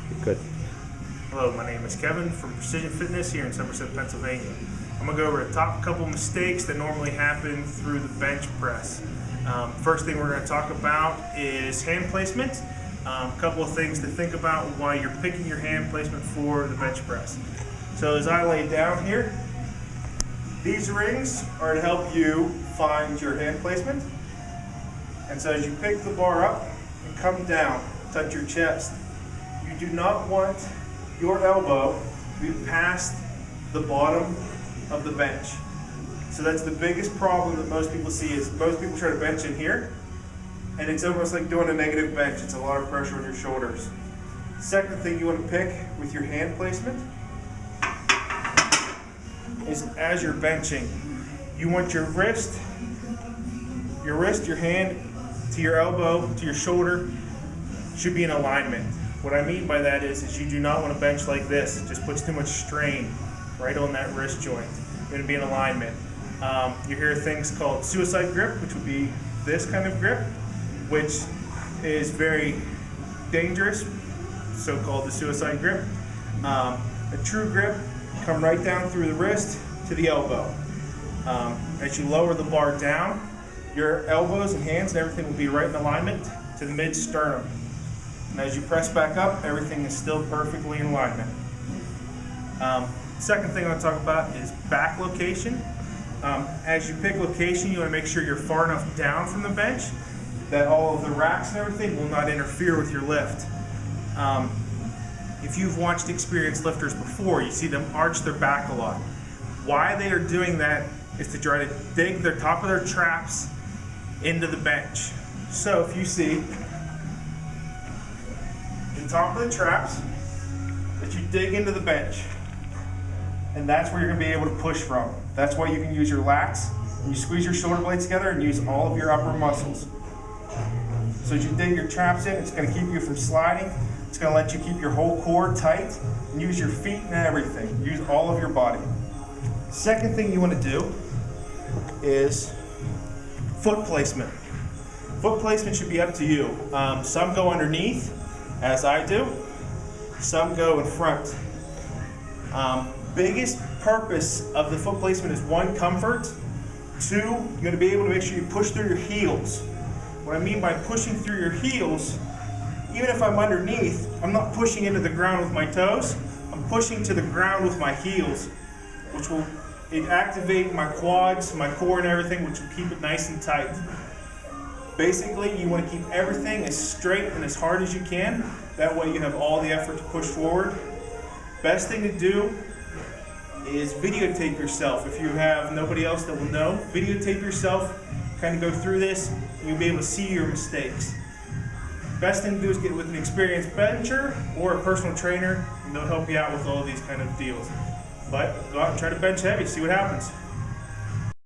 Good. Hello, my name is Kevin from Precision Fitness here in Somerset, Pennsylvania. I'm going to go over a top couple mistakes that normally happen through the bench press. First thing we're going to talk about is hand placement. A couple of things to think about while you're picking your hand placement for the bench press. So as I lay down here, these rings are to help you find your hand placement. And so as you pick the bar up and come down, touch your chest, you do not want your elbow to be past the bottom of the bench. So that's the biggest problem that most people see is most people try to bench in here and it's almost like doing a negative bench. It's a lot of pressure on your shoulders. Second thing you want to pick with your hand placement is as you're benching, you want your wrist, your hand to your elbow, to your shoulder should be in alignment. What I mean by that is you do not want to bench like this. It just puts too much strain right on that wrist joint. You're going to be in alignment. You hear things called suicide grip, which would be this kind of grip, which is very dangerous, so-called the suicide grip. A true grip, come right down through the wrist to the elbow. As you lower the bar down, your elbows and hands and everything will be right in alignment to the mid-sternum. And as you press back up, everything is still perfectly in alignment. Second thing I want to talk about is back location. As you pick location, you want to make sure you're far enough down from the bench that all of the racks and everything will not interfere with your lift. If you've watched experienced lifters before, you see them arch their back a lot. Why they are doing that is to try to dig the top of their traps into the bench. So if you see the top of the traps, that you dig into the bench, and that's where you're going to be able to push from. That's why you can use your lats, and you squeeze your shoulder blades together and use all of your upper muscles. So as you dig your traps in, it's going to keep you from sliding. It's going to let you keep your whole core tight and use your feet and everything. Use all of your body. Second thing you want to do is foot placement. Foot placement should be up to you. Some go underneath, as I do. Some go in front. Biggest purpose of the foot placement is one, comfort. Two, you're going to be able to make sure you push through your heels. What I mean by pushing through your heels, even if I'm underneath, I'm not pushing into the ground with my toes. I'm pushing to the ground with my heels, which will activate my quads, my core and everything, which will keep it nice and tight. Basically, you want to keep everything as straight and as hard as you can. That way you have all the effort to push forward. Best thing to do is videotape yourself. If you have nobody else that will know, videotape yourself, kind of go through this, and you'll be able to see your mistakes. Best thing to do is get with an experienced bencher or a personal trainer, and they'll help you out with all of these kind of deals. But go out and try to bench heavy, see what happens.